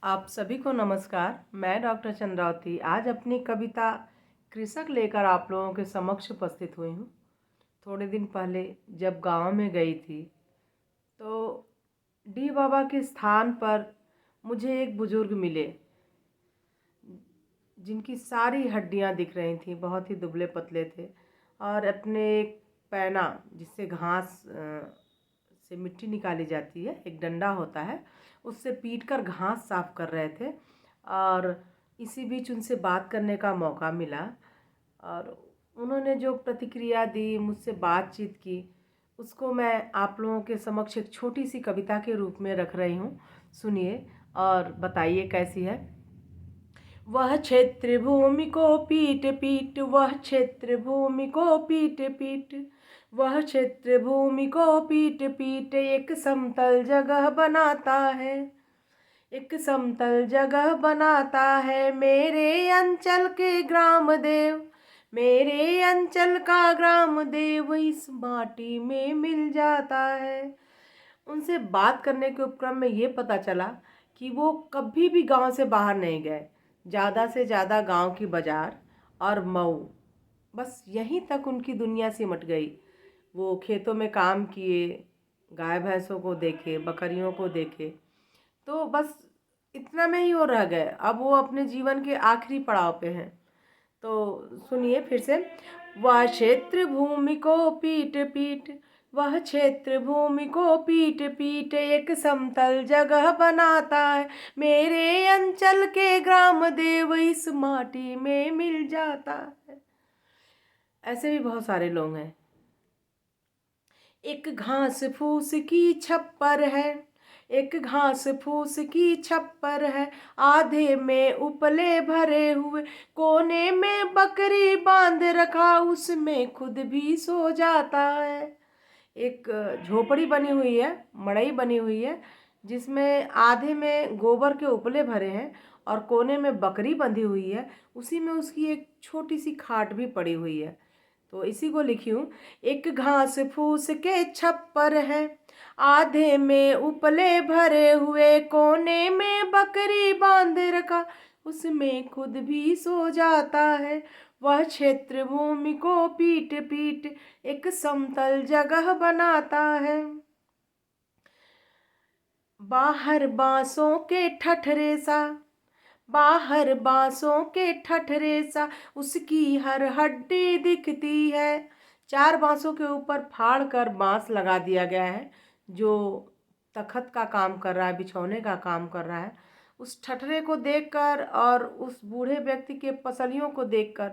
आप सभी को नमस्कार। मैं डॉक्टर चंद्रावती आज अपनी कविता कृषक लेकर आप लोगों के समक्ष उपस्थित हुई हूँ। थोड़े दिन पहले जब गांव में गई थी तो डी बाबा के स्थान पर मुझे एक बुजुर्ग मिले जिनकी सारी हड्डियां दिख रही थी। बहुत ही दुबले पतले थे और अपने एक पैना जिससे घास से मिट्टी निकाली जाती है, एक डंडा होता है, उससे पीट कर घास साफ कर रहे थे। और इसी बीच उनसे बात करने का मौका मिला और उन्होंने जो प्रतिक्रिया दी, मुझसे बातचीत की, उसको मैं आप लोगों के समक्ष एक छोटी सी कविता के रूप में रख रही हूँ। सुनिए और बताइए कैसी है। वह क्षेत्र भूमि को पीट पीट, वह क्षेत्र भूमि को पीट पीट, वह क्षेत्र भूमि को पीट पीट एक समतल जगह बनाता है, एक समतल जगह बनाता है। मेरे अंचल के ग्राम देव, मेरे अंचल का ग्राम देव इस माटी में मिल जाता है। उनसे बात करने के उपक्रम में ये पता चला कि वो कभी भी गांव से बाहर नहीं गए। ज़्यादा से ज़्यादा गांव की बाज़ार और मऊ, बस यहीं तक उनकी दुनिया सिमट गई। वो खेतों में काम किए, गाय भैंसों को देखे, बकरियों को देखे, तो बस इतना में ही वो रह गए। अब वो अपने जीवन के आखिरी पड़ाव पे हैं। तो सुनिए फिर से। वह क्षेत्र भूमि को पीट पीट, वह क्षेत्र भूमि को पीट पीट एक समतल जगह बनाता है। मेरे अंचल के ग्राम देव इस माटी में मिल जाता है। ऐसे भी बहुत सारे लोग हैं। एक घास फूस की छप्पर है, एक घास फूस की छप्पर है, आधे में उपले भरे हुए, कोने में बकरी बांध रखा, उसमें खुद भी सो जाता है। एक झोपड़ी बनी हुई है, मड़ई बनी हुई है, जिसमें आधे में गोबर के उपले भरे हैं और कोने में बकरी बंधी हुई है। उसी में उसकी एक छोटी सी खाट भी पड़ी हुई है। तो इसी को लिखी हूँ। एक घास फूस के छप्पर है, आधे में उपले भरे हुए, कोने में बकरी बांध रखा, उसमें खुद भी सो जाता है। वह क्षेत्र भूमि को पीट पीट एक समतल जगह बनाता है। बाहर बांसों के ठठरे सा, बाहर बांसों के ठठरे सा, उसकी हर हड्डी दिखती है। 4 बांसों के ऊपर फाड़ कर बांस लगा दिया गया है, जो तखत का काम कर रहा है, बिछौने का काम कर रहा है। उस ठठरे को देखकर और उस बूढ़े व्यक्ति के पसलियों को देखकर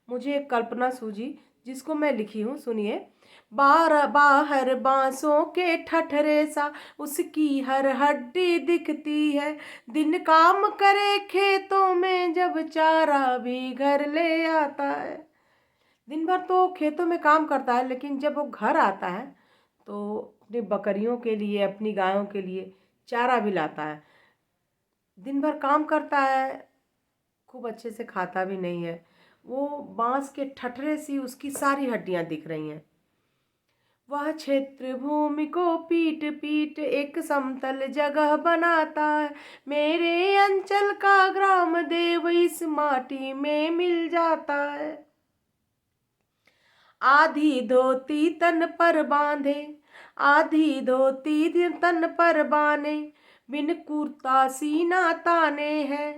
मुझे एक कल्पना सूझी, जिसको मैं लिखी हूँ। सुनिए। बाहर बांसों के ठठरे सा, उसकी हर हड्डी दिखती है। दिन काम करे खेतों में, जब चारा भी घर ले आता है। दिन भर तो खेतों में काम करता है, लेकिन जब वो घर आता है तो अपनी बकरियों के लिए, अपनी गायों के लिए चारा भी लाता है। दिन भर काम करता है, खूब अच्छे से खाता भी नहीं है। वो बांस के ठठरे सी उसकी सारी हड्डियां दिख रही हैं। वह क्षेत्र भूमि को पीट पीट एक समतल जगह बनाता है। मेरे अंचल का ग्राम देव इस माटी में मिल जाता है। आधी धोती तन पर बांधे, आधी धोती तन पर बांधे, बिन कुर्ता सीना ताने है।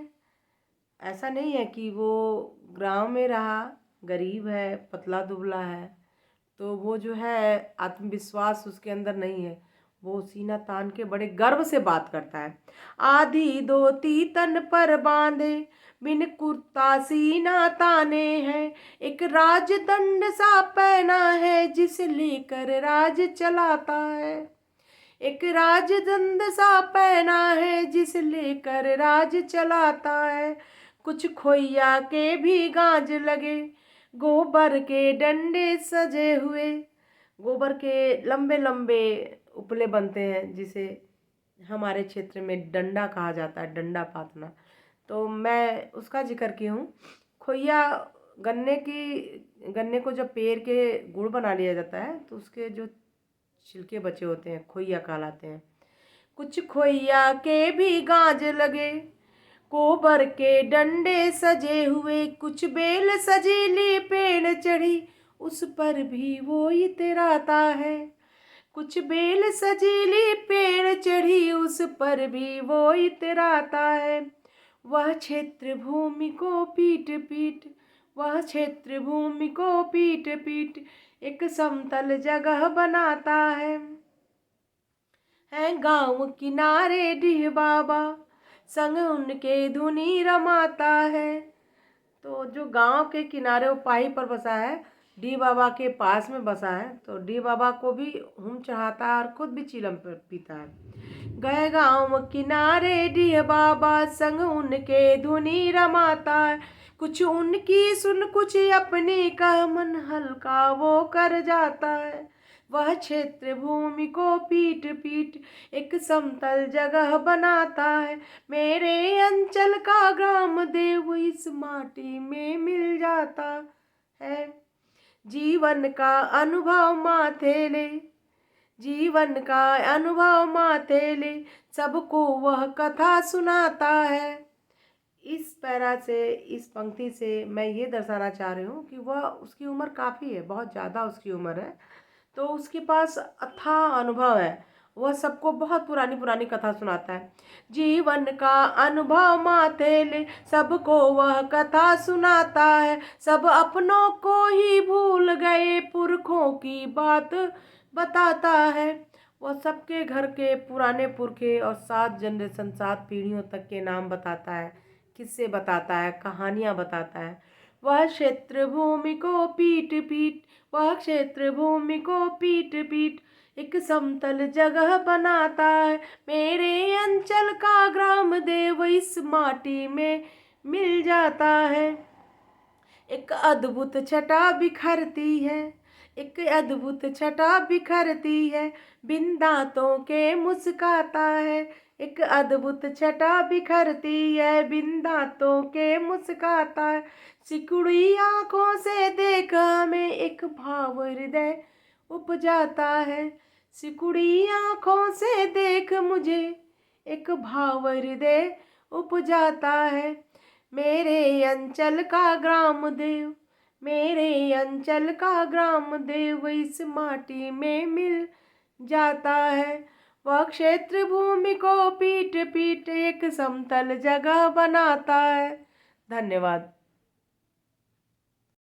ऐसा नहीं है कि वो गांव में रहा, गरीब है, पतला दुबला है, तो वो जो है आत्मविश्वास उसके अंदर नहीं है। वो सीना तान के बड़े गर्व से बात करता है। आधी धोती तन पर बांधे, बिन कुर्ता सीना ताने हैं, एक राजदंड सा पहना है, जिसे लेकर राज चलाता है। एक राजदंड सा पहना है, जिसे लेकर राज चलाता है। कुछ खोइया के भी गाज लगे, गोबर के डंडे सजे हुए। गोबर के लंबे लंबे उपले बनते हैं, जिसे हमारे क्षेत्र में डंडा कहा जाता है, डंडा पातना। तो मैं उसका जिक्र की हूँ। खोइया गन्ने को जब पेर के गुड़ बना लिया जाता है तो उसके जो छिलके बचे होते हैं खोइया कहलाते हैं। कुछ खोइया के भी गाज लगे, कोबर के डंडे सजे हुए, कुछ बेल सजीली पेड़ चढ़ी, उस पर भी वो इतराता है। कुछ बेल सजीली पेड़ चढ़ी, उस पर भी वो इतराता है। वह क्षेत्र भूमि को पीट पीट, वह क्षेत्र भूमि को पीट पीट एक समतल जगह बनाता है गांव किनारे डीह बाबा, संग उनके धुनी रमाता है। तो जो गांव के किनारे उपाही पर बसा है, डी बाबा के पास में बसा है, तो डी बाबा को भी हुम चढ़ाता है और खुद भी चिलम पीता है। गए गांव किनारे डी बाबा, संग उनके धुनी रमाता है। कुछ उनकी सुन कुछ अपनी कह, मन हल्का वो कर जाता है। वह क्षेत्र भूमि को पीट पीट एक समतल जगह बनाता है। मेरे अंचल का ग्राम देव इस माटी में मिल जाता है। जीवन का अनुभव माथे ले, जीवन का अनुभव माथे ले, सबको वह कथा सुनाता है। इस पैरा से, इस पंक्ति से मैं ये दर्शाना चाह रही हूँ कि वह, उसकी उम्र काफ़ी है, बहुत ज़्यादा उसकी उम्र है, तो उसके पास अथाह अनुभव है। वह सबको बहुत पुरानी पुरानी कथा सुनाता है। जीवन का अनुभव माथे ले, सबको वह कथा सुनाता है। सब अपनों को ही भूल गए, पुरखों की बात बताता है। वह सबके घर के पुराने पुरखे और 7 जनरेशन, 7 पीढ़ियों तक के नाम बताता है, किस्से बताता है, कहानियाँ बताता है। वह क्षेत्र भूमि को पीट पीट, वह क्षेत्र भूमि को पीट पीट एक समतल जगह बनाता है। मेरे अंचल का ग्राम देव इस माटी में मिल जाता है। एक अद्भुत छटा बिखरती है, एक अद्भुत छटा बिखरती है, बिन दांतों के मुस्काता है। एक अद्भुत छटा बिखरती है, बिन दांतों के मुस्काता है। सिकुड़ी आंखों से देख हमें एक भाव हृदय उपजाता है। सिकुड़ी आंखों से देख मुझे एक भाव हृदय उपजाता है। मेरे अंचल का ग्राम देव, मेरे अंचल का ग्राम देव इस माटी में मिल जाता है। वह क्षेत्र भूमि को पीट पीट एक समतल जगह बनाता है। धन्यवाद।